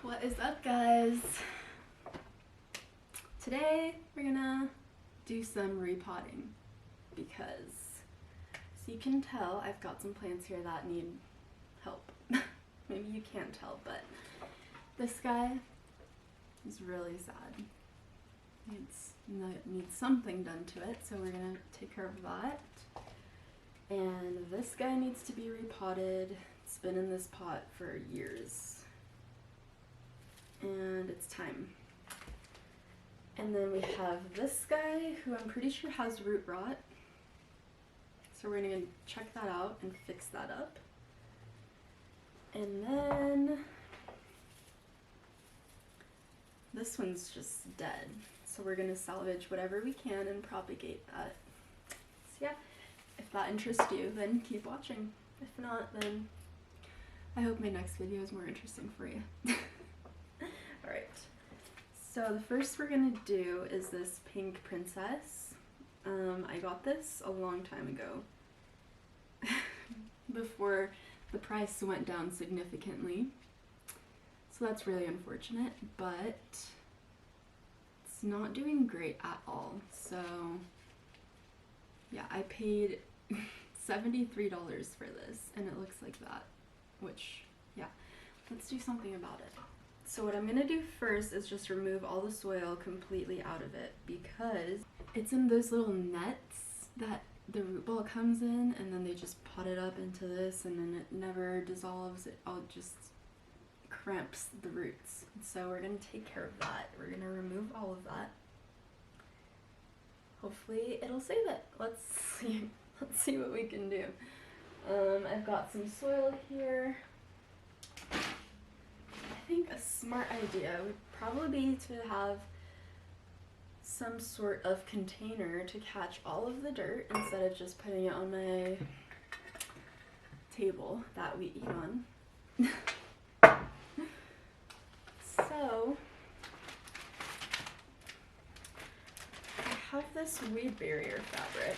What is up, guys? Today we're gonna do some repotting because, as you can tell, I've got some plants here that need help. Maybe you can't tell, but this guy is really sad. Needs something done to it, so we're gonna take care of that. And this guy needs to be repotted. It's been in this pot for years. And it's time. And then we have this guy who I'm pretty sure has root rot. So we're gonna check that out and fix that up. And then this one's just dead. So we're gonna salvage whatever we can and propagate that. So yeah, if that interests you, then keep watching. If not, then I hope my next video is more interesting for you. Alright, so the first we're gonna do is this pink princess. I got this a long time ago, before the price went down significantly. So that's really unfortunate, but it's not doing great at all. So yeah, I paid $73 for this, and it looks like that, which, yeah, let's do something about it. So what I'm gonna do first is just remove all the soil completely out of it, because it's in those little nets that the root ball comes in, and then they just pot it up into this, and then it never dissolves. It all just cramps the roots. So we're gonna take care of that. We're gonna remove all of that. Hopefully it'll save it. Let's see what we can do. I've got some soil here. I think a smart idea would probably be to have some sort of container to catch all of the dirt instead of just putting it on my table that we eat on. So I have this weed barrier fabric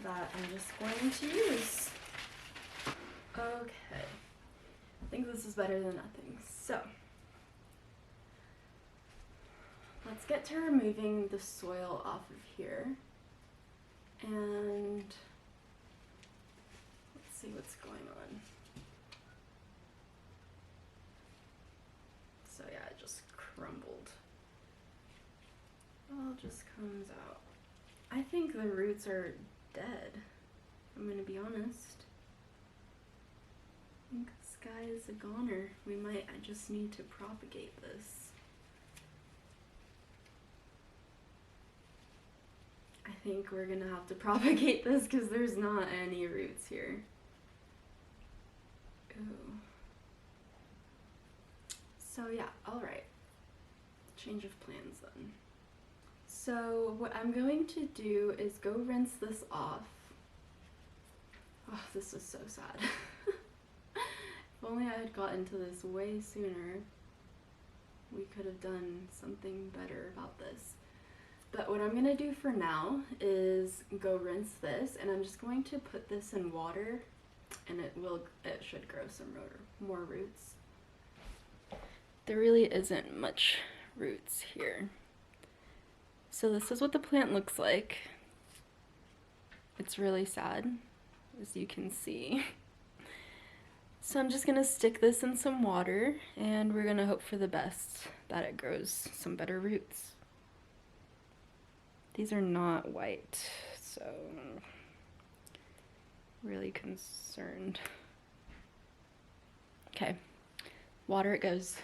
that I'm just going to use. Okay, I think this is better than nothing. So let's get to removing the soil off of here, and let's see what's going on. So yeah, it just crumbled. It all just comes out. I think the roots are dead, I'm gonna be honest. I think this guy is a goner. I just need to propagate this. I think we're gonna have to propagate this because there's not any roots here. Ooh. So yeah, alright. Change of plans then. So what I'm going to do is go rinse this off. Oh, this is so sad. If only I had gotten to this way sooner, we could have done something better about this. But what I'm gonna do for now is go rinse this, and I'm just going to put this in water, and it should grow some more roots. There really isn't much roots here. So this is what the plant looks like. It's really sad, as you can see. So I'm just gonna stick this in some water, and we're gonna hope for the best, that it grows some better roots. These are not white, so I'm really concerned. Okay, water it goes.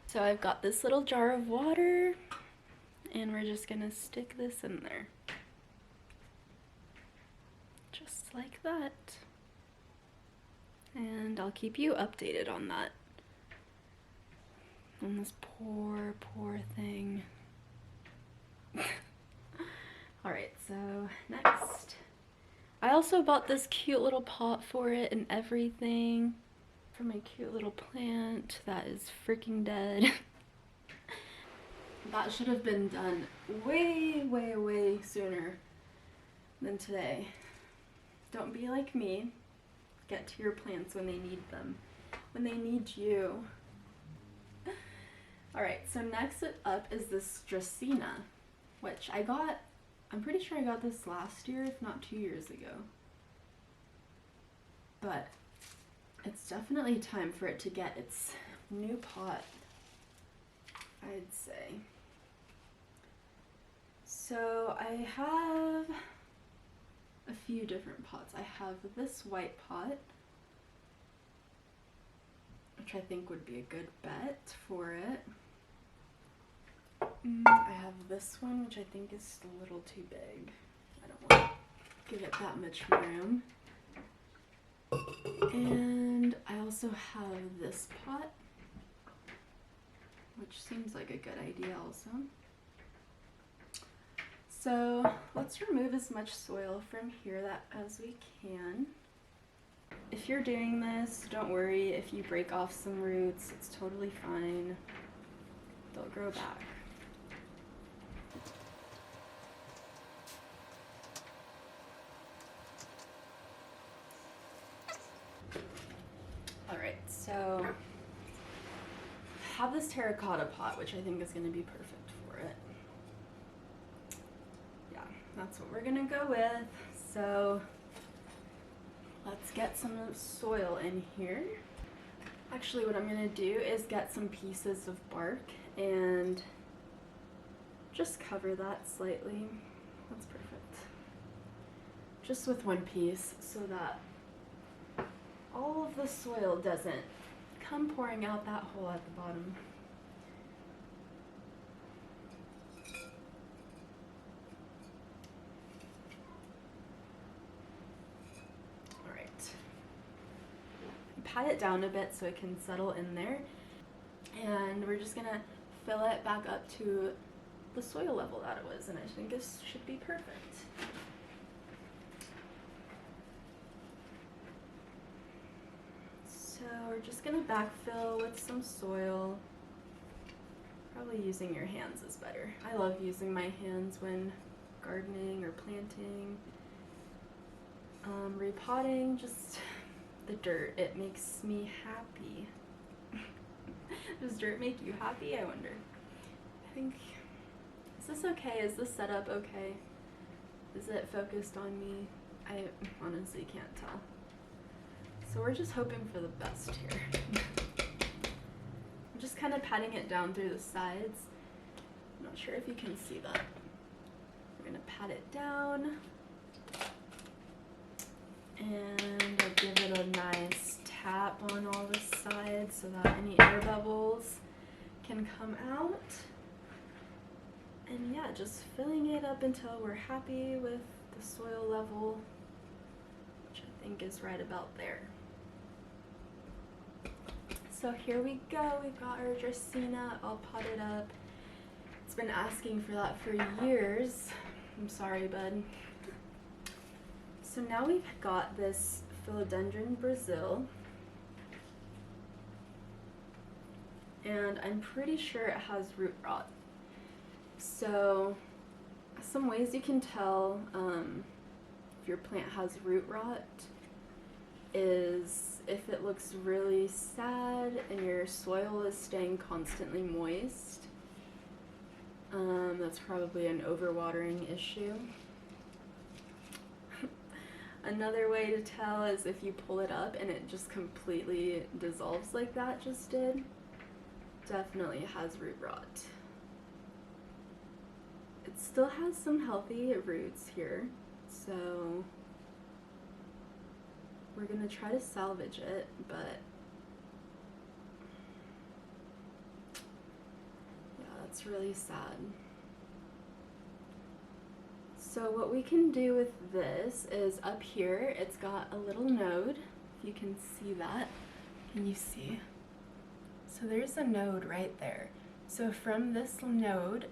So I've got this little jar of water, and we're just gonna stick this in there. Just like that. And I'll keep you updated on that. On this poor, poor thing. Alright, so next. I also bought this cute little pot for it and everything. For my cute little plant that is freaking dead. That should have been done way, way, way sooner than today. Don't be like me. Get to your plants when they need them, when they need you. Alright, so next up is this Dracaena, which I got, I'm pretty sure I got this last year, if not 2 years ago. But it's definitely time for it to get its new pot, I'd say. So I have a few different pots. I have this white pot, which I think would be a good bet for it. I have this one, which I think is a little too big. I don't want to give it that much room. And I also have this pot, which seems like a good idea also. So let's remove as much soil from here as we can. If you're doing this, don't worry if you break off some roots, it's totally fine. They'll grow back. Alright, so I have this terracotta pot, which I think is going to be perfect for it. Yeah, that's what we're going to go with. So let's get some soil in here. Actually, what I'm going to do is get some pieces of bark and just cover that slightly. That's perfect. Just with one piece so that all of the soil doesn't come pouring out that hole at the bottom. Alright. Pat it down a bit so it can settle in there. And we're just gonna fill it back up to the soil level that it was, and I think this should be perfect. So we're just gonna backfill with some soil. Probably using your hands is better. I love using my hands when gardening or planting. Repotting, just the dirt, it makes me happy. Does dirt make you happy? I wonder. I think, is this okay? Is this setup okay? Is it focused on me? I honestly can't tell. So we're just hoping for the best here. I'm just kind of patting it down through the sides. I'm not sure if you can see that. We're gonna pat it down. And I'll give it a nice tap on all the sides so that any air bubbles can come out. And yeah, just filling it up until we're happy with the soil level, which I think is right about there. So here we go, we've got our Dracaena all potted up. It's been asking for that for years. I'm sorry, bud. So now we've got this Philodendron Brazil, and I'm pretty sure it has root rot. So some ways you can tell if your plant has root rot is if it looks really sad and your soil is staying constantly moist. That's probably an overwatering issue. Another way to tell is if you pull it up and it just completely dissolves like that just did. Definitely has root rot. It still has some healthy roots here, so we're gonna try to salvage it, but yeah, that's really sad. So what we can do with this is up here, it's got a little node, if you can see that. Can you see? So there's a node right there. So from this node,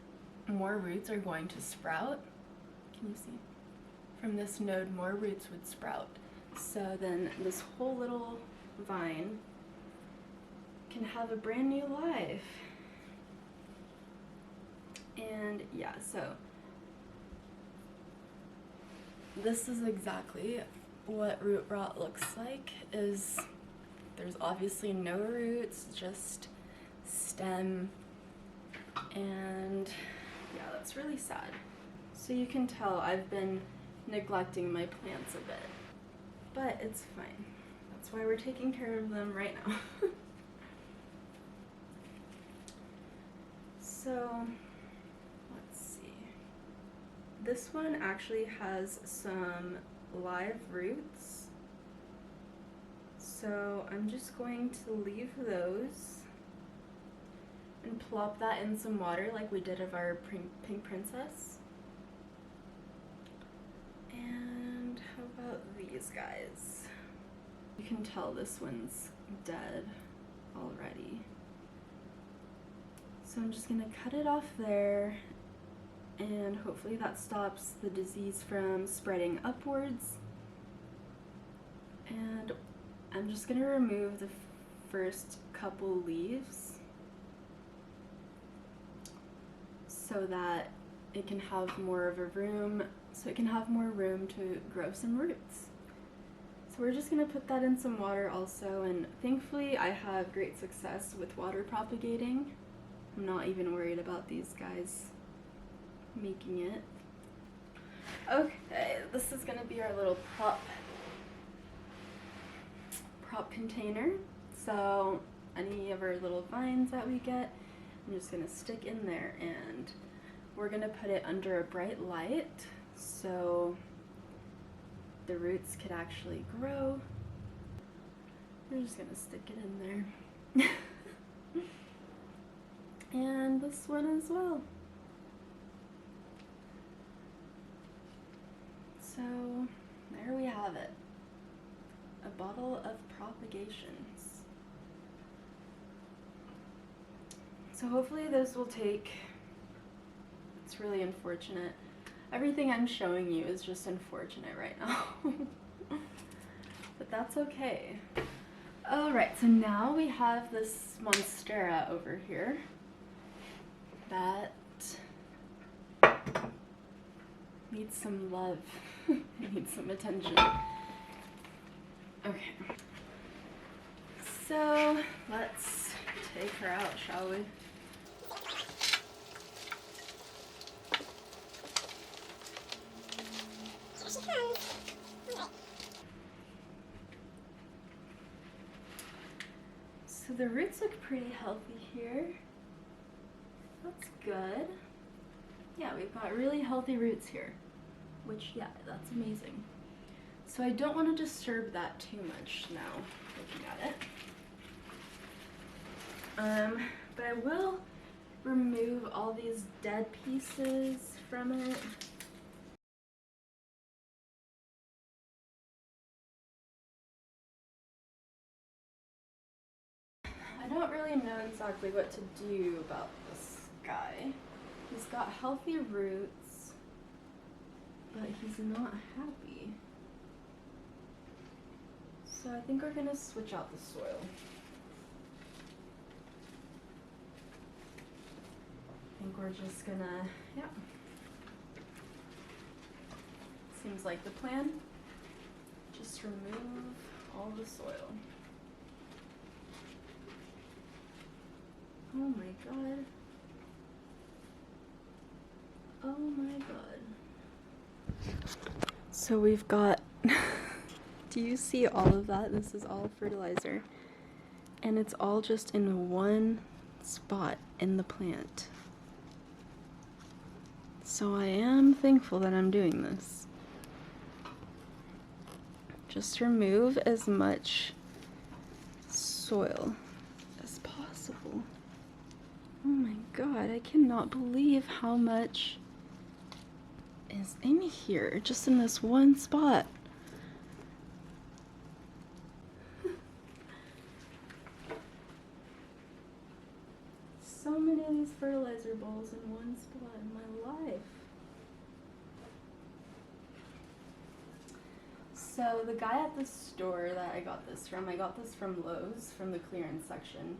more roots are going to sprout. Can you see? From this node, more roots would sprout. So then this whole little vine can have a brand new life. And yeah, so this is exactly what root rot looks like is there's obviously no roots, just stem, and yeah, that's really sad. So you can tell I've been neglecting my plants a bit, but it's fine. That's why we're taking care of them right now. So let's see. This one actually has some live roots, so I'm just going to leave those and plop that in some water like we did of our pink princess. And how about these guys? You can tell this one's dead already. So I'm just gonna cut it off there, and hopefully that stops the disease from spreading upwards. And I'm just gonna remove the first couple leaves so that it can have more of a room, to grow some roots. So we're just gonna put that in some water also, and thankfully I have great success with water propagating. I'm not even worried about these guys making it. Okay, this is gonna be our little prop container. So any of our little vines that we get, I'm just gonna stick in there, and we're gonna put it under a bright light so the roots could actually grow. We're just gonna stick it in there. And this one as well. So there we have it. A bottle of propagations. So hopefully this will take, it's really unfortunate. Everything I'm showing you is just unfortunate right now. But that's okay. Alright, so now we have this Monstera over here that needs some love. It needs some attention. Okay. So let's take her out, shall we? So the roots look pretty healthy here. That's good. Yeah, we've got really healthy roots here, which, yeah, that's amazing. So I don't want to disturb that too much now, looking at it. But I will remove all these dead pieces from it. I don't really know exactly what to do about this guy. He's got healthy roots, but he's not happy. So I think we're gonna switch out the soil. I think we're just gonna, yeah. Seems like the plan. Just remove all the soil. Oh my god. Oh my god. So we've got, do you see all of that? This is all fertilizer. And it's all just in one spot in the plant. So I am thankful that I'm doing this. Just remove as much soil as possible. Oh my god, I cannot believe how much is in here, just in this one spot. So many of these fertilizer bowls in one spot in my life. So the guy at the store that I got this from Lowe's, from the clearance section,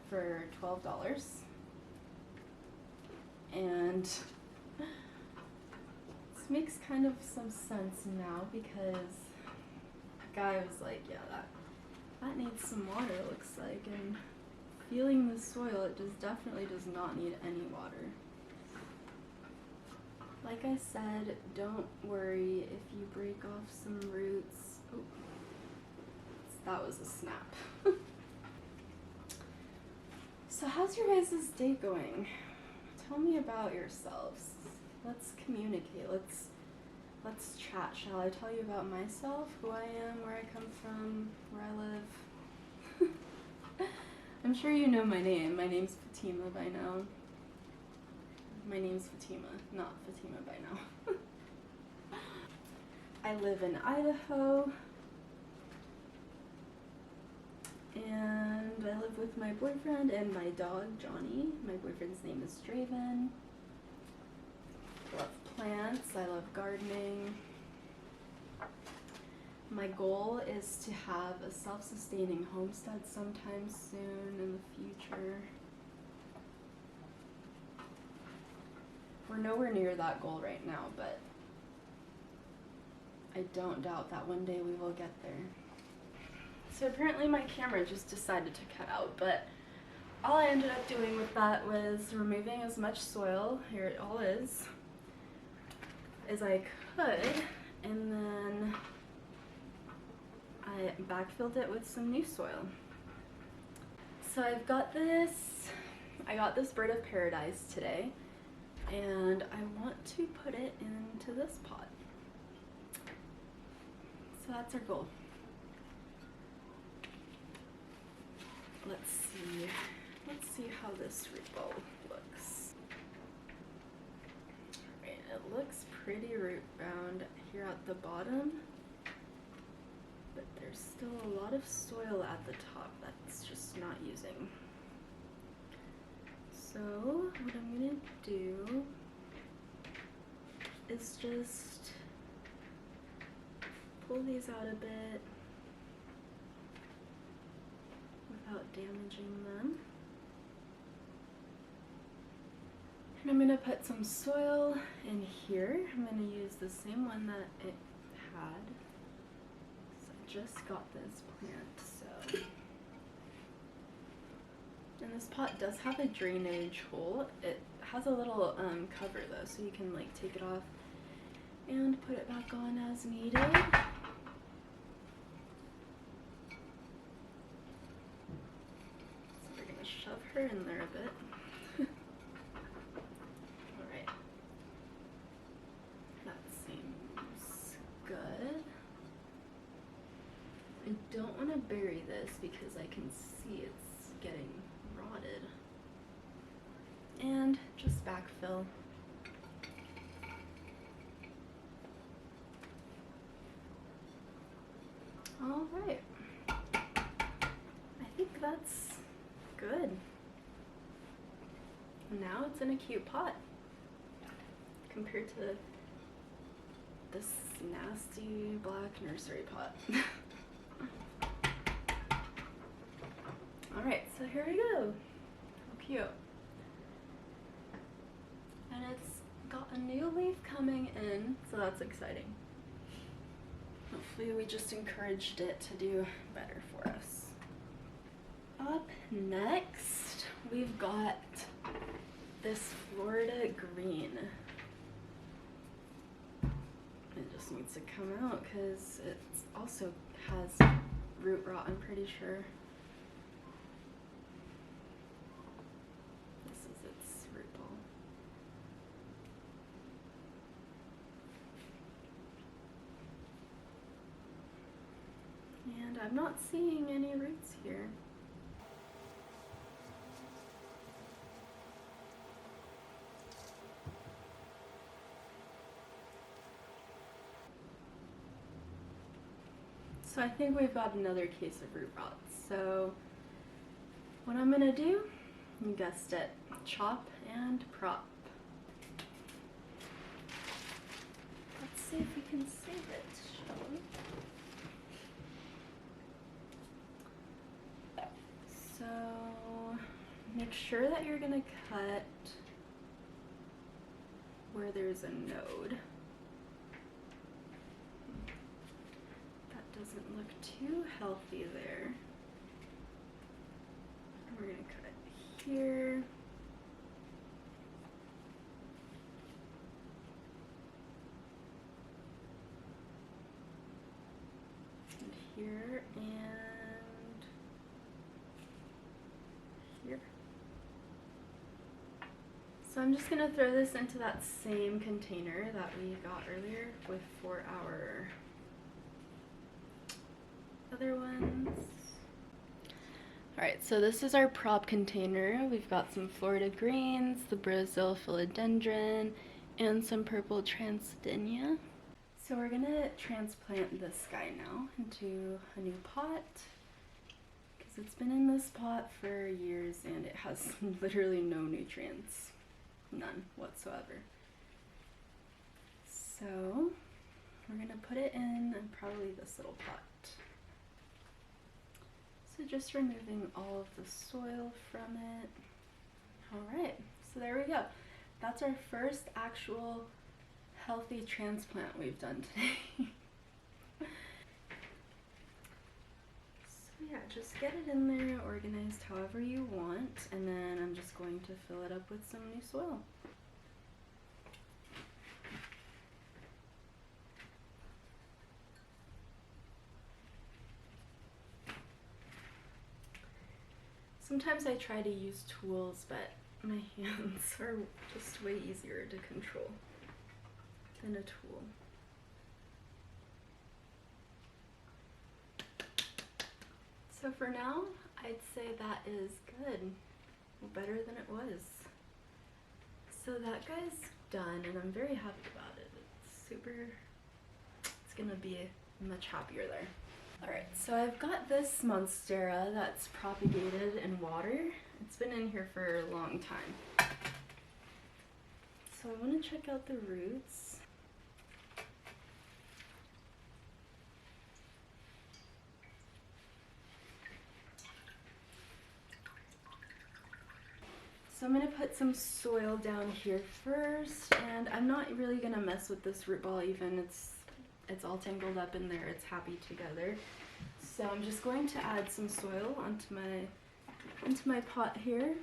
for $12. And This makes kind of some sense now because a guy was like, yeah, that needs some water, looks like, and feeling the soil, it just definitely does not need any water. Like I said, don't worry if you break off some roots. Oh, that was a snap. So how's your guys' day going? Tell me about yourselves. Let's communicate. Let's chat. Shall I tell you about myself, who I am, where I come from, where I live? I'm sure you know my name. My name's Fatima by now. My name's Fatima, not Fatima by now. I live in Idaho, and I live with my boyfriend and my dog, Johnny. My boyfriend's name is Draven. I love plants, I love gardening. My goal is to have a self-sustaining homestead sometime soon in the future. We're nowhere near that goal right now, but I don't doubt that one day we will get there. So apparently my camera just decided to cut out, but all I ended up doing with that was removing as much soil, here it all is, as I could, and then I backfilled it with some new soil. So I got this bird of paradise today, and I want to put it into this pot. So that's our goal. Let's see how this root ball looks. Alright, it looks pretty root bound here at the bottom, but there's still a lot of soil at the top that's just not using. So what I'm gonna do is just pull these out a bit without damaging them. And I'm gonna put some soil in here. I'm gonna use the same one that it had. So I just got this plant, so. And this pot does have a drainage hole. It has a little cover though, so you can like take it off and put it back on as needed. So we're gonna shove her in there a bit. Alright. That seems good. I don't want to bury this because I can see it's getting rotted. And just backfill. All right. I think that's good. Now it's in a cute pot compared to this nasty black nursery pot. Alright, so here we go. How cute. And it's got a new leaf coming in, so that's exciting. Hopefully we just encouraged it to do better for us. Up next, we've got this Florida green. It just needs to come out because it also has root rot, I'm pretty sure. This is its root ball. And I'm not seeing any roots here. So I think we've got another case of root rot. So what I'm gonna do, you guessed it, chop and prop. Let's see if we can save it, shall we? So make sure that you're gonna cut where there's a node. healthy there. We're gonna cut it here. And here and here. So I'm just gonna throw this into that same container that we got earlier for our other ones. Alright, so this is our prop container. We've got some Florida greens, the Brazil philodendron, and some purple transdenia. So we're gonna transplant this guy now into a new pot, because it's been in this pot for years and it has literally no nutrients. None whatsoever. So we're gonna put it in probably this little pot. So just removing all of the soil from it. Alright, so there we go. That's our first actual healthy transplant we've done today. So yeah, just get it in there, organized however you want, and then I'm just going to fill it up with some new soil. Sometimes I try to use tools, but my hands are just way easier to control than a tool. So for now, I'd say that is good. Better than it was. So that guy's done, and I'm very happy about it. It's gonna be much happier there. Alright, so I've got this Monstera that's propagated in water. It's been in here for a long time. So I want to check out the roots. So I'm going to put some soil down here first, and I'm not really going to mess with this root ball even. It's all tangled up in there. It's happy together. So I'm just going to add some soil onto my pot here.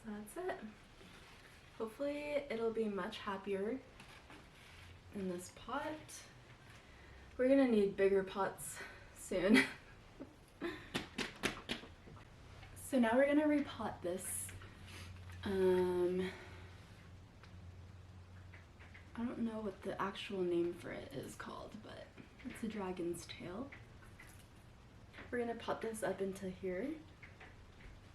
That's it. Hopefully it'll be much happier in this pot. We're gonna need bigger pots soon. So now we're gonna repot this. I don't know what the actual name for it is called, but it's a dragon's tail. We're gonna pot this up into here.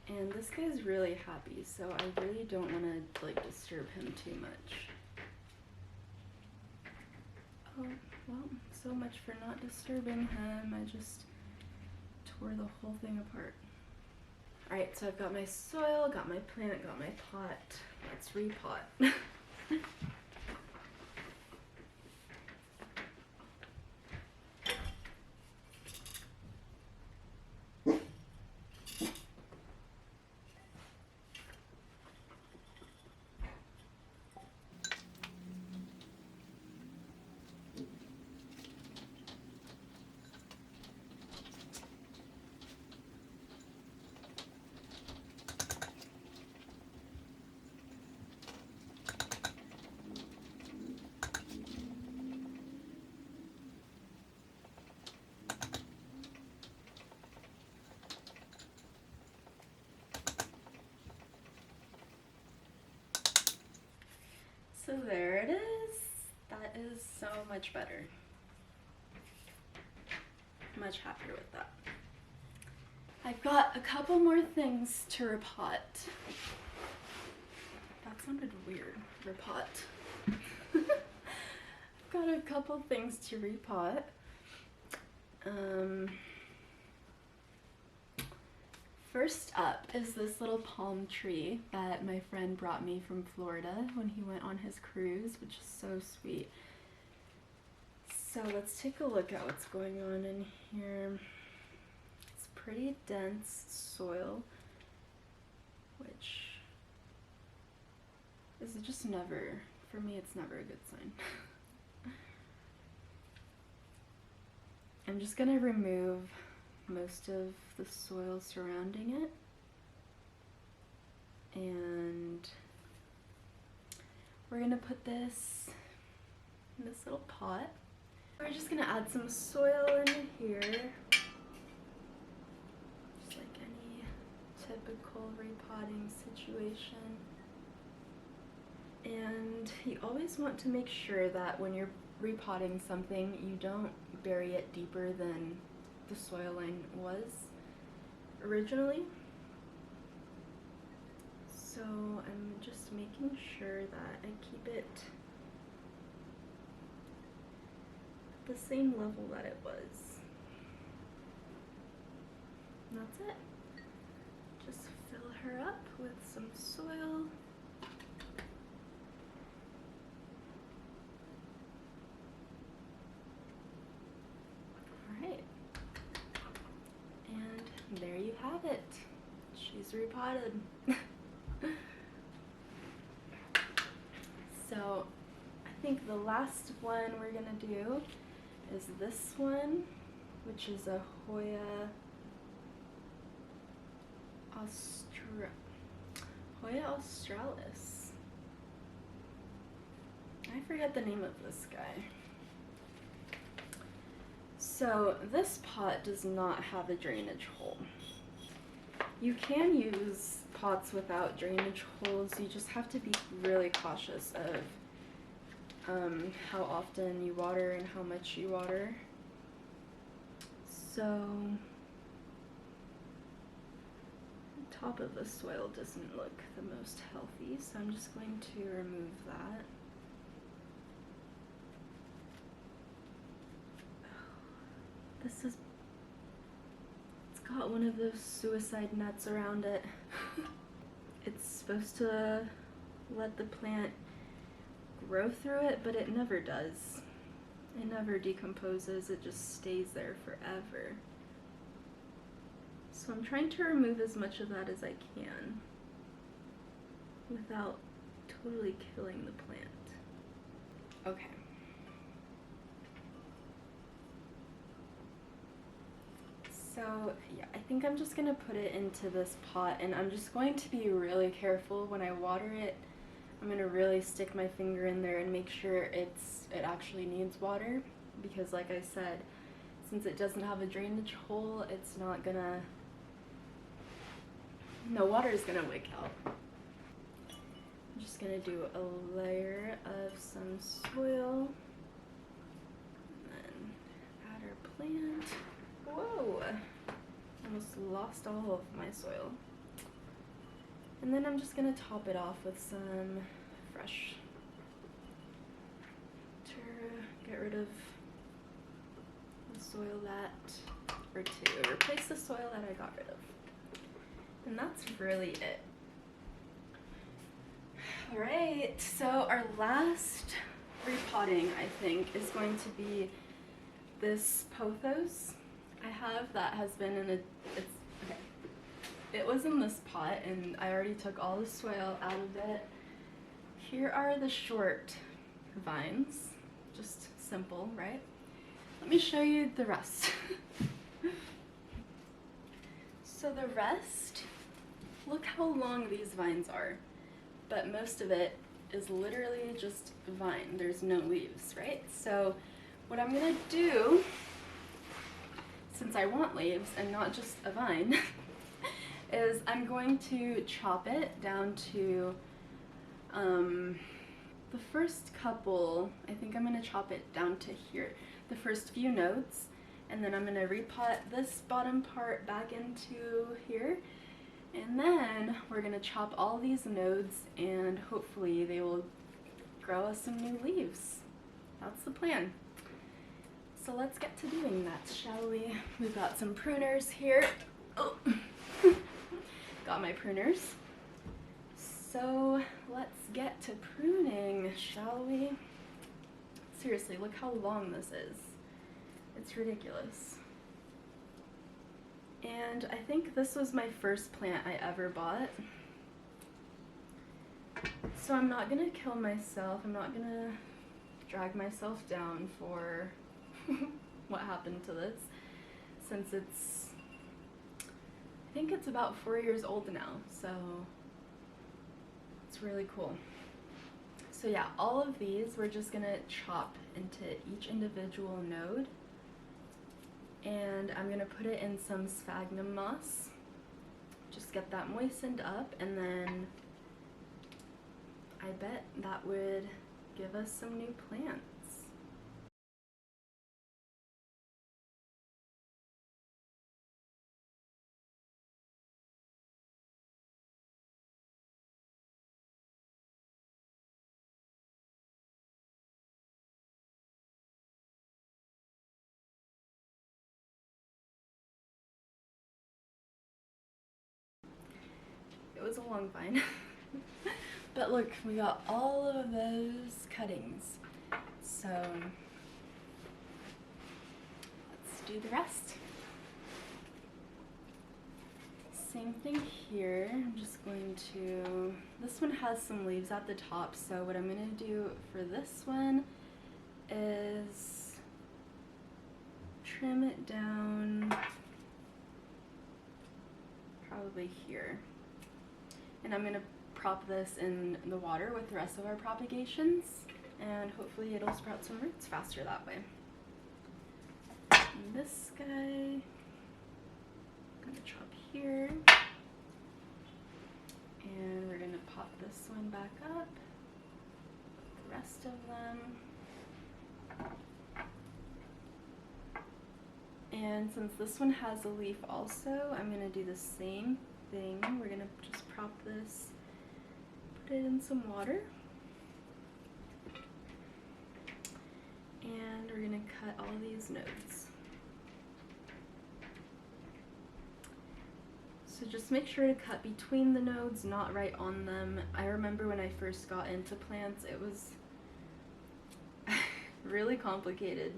And this guy's really happy, so I really don't want to like disturb him too much. Oh, well, so much for not disturbing him. I just tore the whole thing apart. Alright, so I've got my soil, got my plant, got my pot. Let's repot. So there it is. That is so much better. Much happier with that. I've got a couple more things to repot. That sounded weird, repot. a couple things to repot. First up is this little palm tree that my friend brought me from Florida when he went on his cruise, which is so sweet. So let's take a look at what's going on in here. It's pretty dense soil, which is just never, for me it's never a good sign. I'm just gonna remove most of the soil surrounding it, and we're gonna put this in this little pot. We're just gonna add some soil in here, just like any typical repotting situation. And you always want to make sure that when you're repotting something, you don't bury it deeper than the soil line was originally. So I'm just making sure that I keep it at the same level that it was. And that's it. Just fill her up with some soil. Alright. And there you have it. She's repotted. So I think the last one we're gonna do is this one, which is a Hoya australis. I forget the name of this guy. So this pot does not have a drainage hole. You can use pots without drainage holes, you just have to be really cautious of how often you water and how much you water. So the top of the soil doesn't look the most healthy, so I'm just going to remove that. This is, it's got one of those suicide nets around it. It's supposed to let the plant grow through it, but it never does. It never decomposes, it just stays there forever. So I'm trying to remove as much of that as I can without totally killing the plant. Okay. So yeah, I think I'm just gonna put it into this pot, and I'm just going to be really careful when I water it. I'm gonna really stick my finger in there and make sure it actually needs water, because like I said, since it doesn't have a drainage hole, it's not gonna, no water is gonna wick out. I'm just gonna do a layer of some soil, and then add our plant. Whoa! Almost lost all of my soil. And then I'm just gonna top it off with some fresh to get rid of the soil that, or to replace the soil that I got rid of. And that's really it. Alright, so our last repotting, I think, is going to be this pothos I have that has been in it was in this pot, and I already took all the soil out of it. Here are the short vines, just simple, right? Let me show you the rest. So the rest, look how long these vines are, but most of it is literally just vine. There's no leaves, right? So what I'm gonna do, since I want leaves and not just a vine, is I'm going to chop it down to the first couple. I think I'm going to chop it down to here, the first few nodes, and then I'm going to repot this bottom part back into here, and then we're going to chop all these nodes, and hopefully they will grow us some new leaves. that's the plan. So let's get to doing that, shall we? We've got some pruners here. Oh, got my pruners. So let's get to pruning, shall we? Seriously, look how long this is. It's ridiculous. And I think this was my first plant I ever bought. So I'm not gonna kill myself. I'm not gonna drag myself down for what happened to this, since I think it's about 4 years old now, so it's really cool. So yeah, all of these we're just gonna chop into each individual node, and I'm gonna put it in some sphagnum moss, just get that moistened up, and then I bet that would give us some new plants. It was a long vine. But look, we got all of those cuttings. So let's do the rest. Same thing here. I'm just going to, this one has some leaves at the top, so what I'm going to do for this one is trim it down probably here. And I'm going to prop this in the water with the rest of our propagations, and hopefully it'll sprout some roots faster that way. And this guy, I'm going to chop here, and we're going to pop this one back up, the rest of them. And since this one has a leaf also, I'm going to do the same thing. We're going to just prop this, put it in some water, and we're going to cut all these nodes. So just make sure to cut between the nodes, not right on them. I remember when I first got into plants, it was really complicated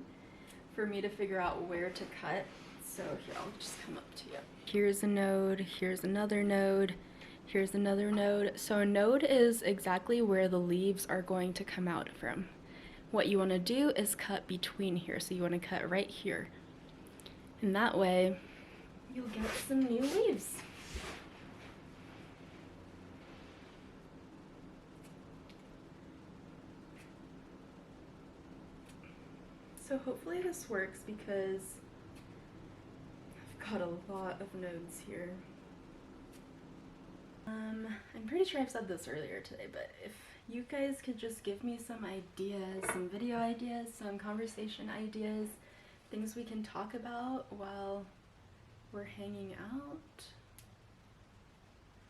for me to figure out where to cut. So here, I'll just come up to you. Here's a node, here's another node, here's another node. So a node is exactly where the leaves are going to come out from. What you want to do is cut between here. So you want to cut right here. And that way, you'll get some new leaves. So hopefully this works, because I've got a lot of nodes here. I'm pretty sure I've said this earlier today, but if you guys could just give me some ideas, some video ideas, some conversation ideas, things we can talk about while we're hanging out.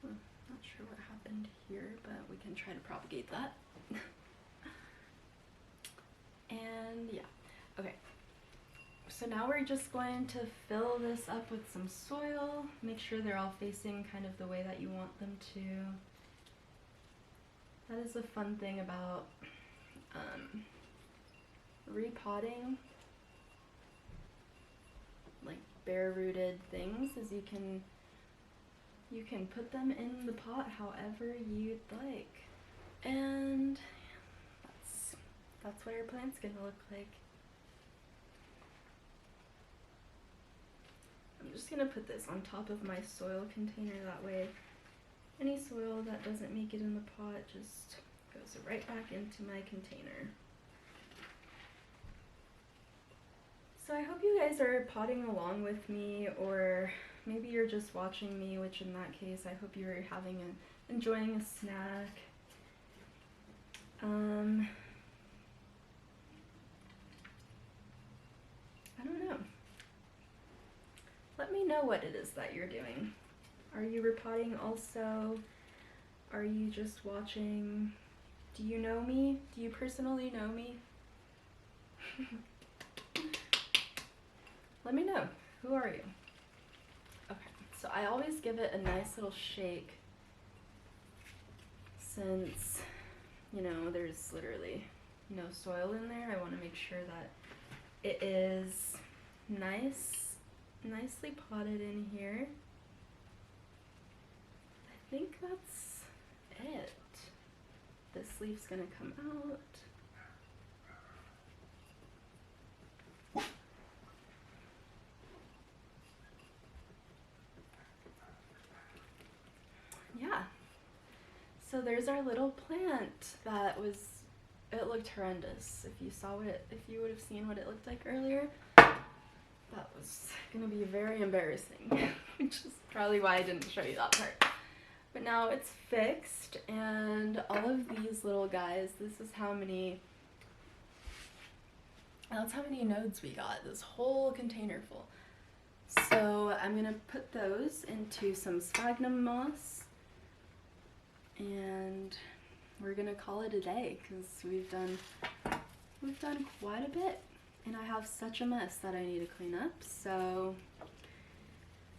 Not sure what happened here, but we can try to propagate that. And yeah, okay. So now we're just going to fill this up with some soil. Make sure they're all facing kind of the way that you want them to. That is a fun thing about repotting, like bare-rooted things, is you can put them in the pot however you'd like. And that's what our plant's gonna look like. I'm just gonna put this on top of my soil container, that way any soil that doesn't make it in the pot just goes right back into my container. So I hope you guys are potting along with me, or maybe you're just watching me, which in that case I hope you're enjoying a snack. I don't know. Let me know what it is that you're doing. Are you repotting also? Are you just watching? Do you know me? Do you personally know me? Let me know, who are you? Okay, so I always give it a nice little shake since, you know, there's literally no soil in there. I want to make sure that it is nicely potted in here. I think that's it. This leaf's gonna come out. Yeah. So there's our little plant that was, it looked horrendous. If you saw if you would have seen what it looked like earlier, that was gonna be very embarrassing, which is probably why I didn't show you that part. But now it's fixed, and all of these little guys, this is how many, that's how many nodes we got, this whole container full. So I'm gonna put those into some sphagnum moss, and we're gonna call it a day because we've done quite a bit, and I have such a mess that I need to clean up. So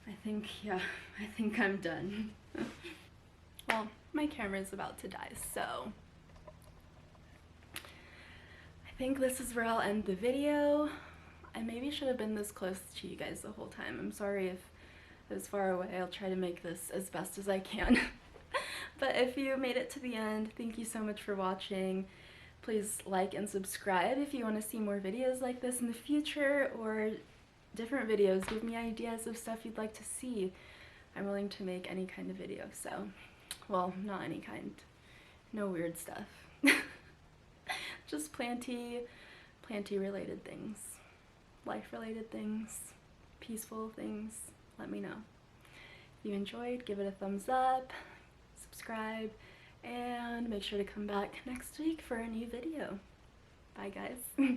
I think I'm done. Well, my camera's about to die, so I think this is where I'll end the video. I maybe should have been this close to you guys the whole time. I'm sorry if I was far away. I'll try to make this as best as I can. But if you made it to the end, thank you so much for watching. Please like and subscribe if you want to see more videos like this in the future, or different videos. Give me ideas of stuff you'd like to see. I'm willing to make any kind of video, so, well, not any kind. No weird stuff. Just planty related things. Life related things. Peaceful things. Let me know. If you enjoyed, give it a thumbs up. Subscribe, and make sure to come back next week for a new video. Bye guys.